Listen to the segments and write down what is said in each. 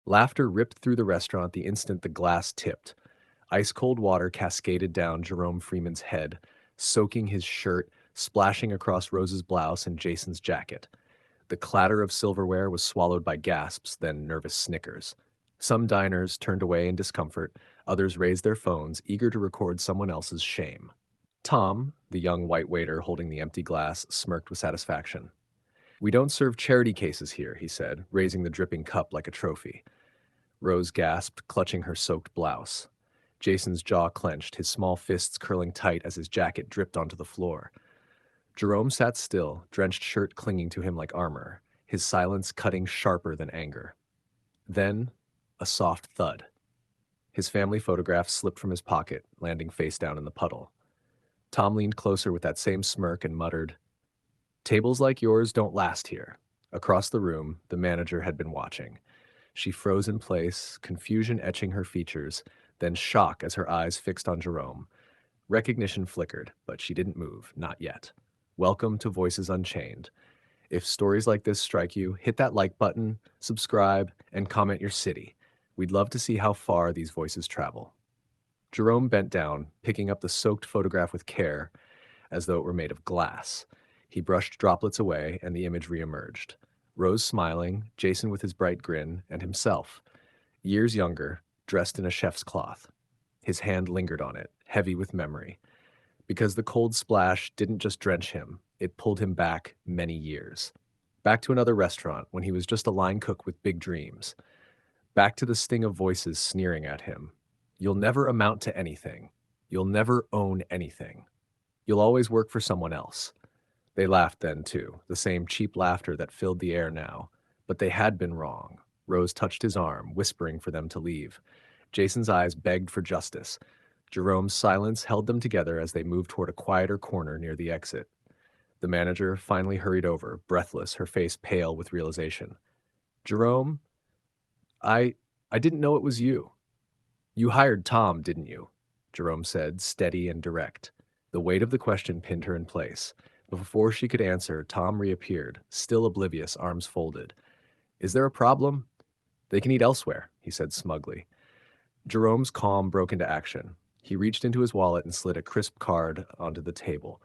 Laughter ripped through the restaurant the instant the glass tipped. Ice-cold water cascaded down Jerome Freeman's head, soaking his shirt, splashing across Rose's blouse and Jason's jacket. The clatter of silverware was swallowed by gasps, then nervous snickers. Some diners turned away in discomfort, others raised their phones, eager to record someone else's shame. Tom, the young white waiter holding the empty glass, smirked with satisfaction. "We don't serve charity cases here," he said, raising the dripping cup like a trophy. Rose gasped, clutching her soaked blouse. Jason's jaw clenched, his small fists curling tight as his jacket dripped onto the floor. Jerome sat still, drenched shirt clinging to him like armor, his silence cutting sharper than anger. Then, a soft thud. His family photograph slipped from his pocket, landing face down in the puddle. Tom leaned closer with that same smirk and muttered, "Tables like yours don't last here." Across the room, the manager had been watching. She froze in place, confusion etching her features, then shock as her eyes fixed on Jerome. Recognition flickered, but she didn't move, not yet. Welcome to Voices Unchained. If stories like this strike you, hit that like button, subscribe, and comment your city. We'd love to see how far these voices travel. Jerome bent down, picking up the soaked photograph with care, as though it were made of glass. He brushed droplets away, and the image reemerged. Rose smiling, Jason with his bright grin, and himself, years younger, dressed in a chef's cloth. His hand lingered on it, heavy with memory. Because the cold splash didn't just drench him, it pulled him back many years. Back to another restaurant when he was just a line cook with big dreams. Back to the sting of voices sneering at him. "You'll never amount to anything. You'll never own anything. You'll always work for someone else." They laughed then, too, the same cheap laughter that filled the air now. But they had been wrong. Rose touched his arm, whispering for them to leave. Jason's eyes begged for justice. Jerome's silence held them together as they moved toward a quieter corner near the exit. The manager finally hurried over, breathless, her face pale with realization. "Jerome, I I didn't know it was you." "You hired Tom, didn't you?" Jerome said, steady and direct. The weight of the question pinned her in place. But before she could answer, Tom reappeared, still oblivious, arms folded. "Is there a problem?" "They can eat elsewhere," he said smugly. Jerome's calm broke into action. He reached into his wallet and slid a crisp card onto the table.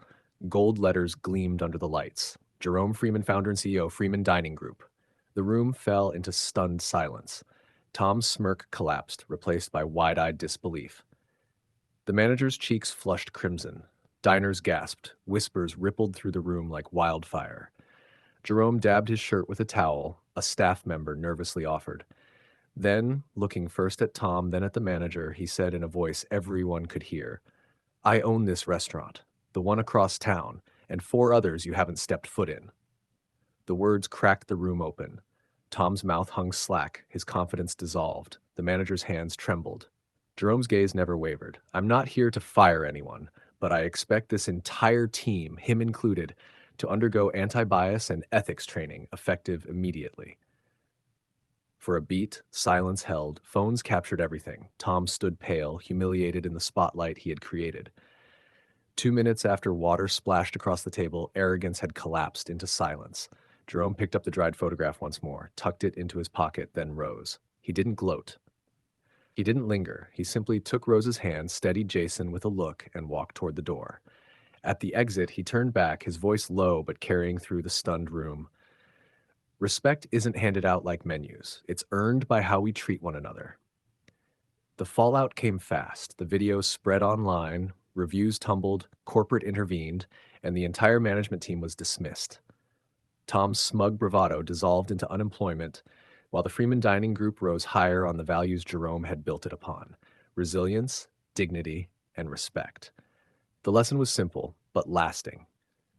Gold letters gleamed under the lights. Jerome Freeman, founder and CEO, Freeman Dining Group. The room fell into stunned silence. Tom's smirk collapsed, replaced by wide-eyed disbelief. The manager's cheeks flushed crimson. Diners gasped. Whispers rippled through the room like wildfire. Jerome dabbed his shirt with a towel, a staff member nervously offered. Then, looking first at Tom, then at the manager, he said in a voice everyone could hear, "I own this restaurant, the one across town, and 4 others you haven't stepped foot in." The words cracked the room open. Tom's mouth hung slack, his confidence dissolved. The manager's hands trembled. Jerome's gaze never wavered. "I'm not here to fire anyone, but I expect this entire team, him included, to undergo anti-bias and ethics training, effective immediately." For a beat, silence held. Phones captured everything. Tom stood pale, humiliated in the spotlight he had created. 2 minutes after water splashed across the table, arrogance had collapsed into silence. Jerome picked up the dried photograph once more, tucked it into his pocket, then rose. He didn't gloat. He didn't linger. He simply took Rose's hand, steadied Jason with a look, and walked toward the door. At the exit, he turned back, his voice low but carrying through the stunned room. "Respect isn't handed out like menus. It's earned by how we treat one another." The fallout came fast. The videos spread online, reviews tumbled, corporate intervened, and the entire management team was dismissed. Tom's smug bravado dissolved into unemployment, while the Freeman Dining Group rose higher on the values Jerome had built it upon: resilience, dignity, and respect. The lesson was simple, but lasting.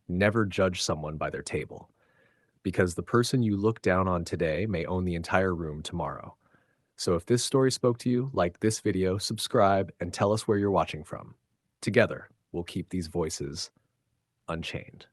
Never judge someone by their table, because the person you look down on today may own the entire room tomorrow. So if this story spoke to you, like this video, subscribe, and tell us where you're watching from. Together, we'll keep these voices unchained.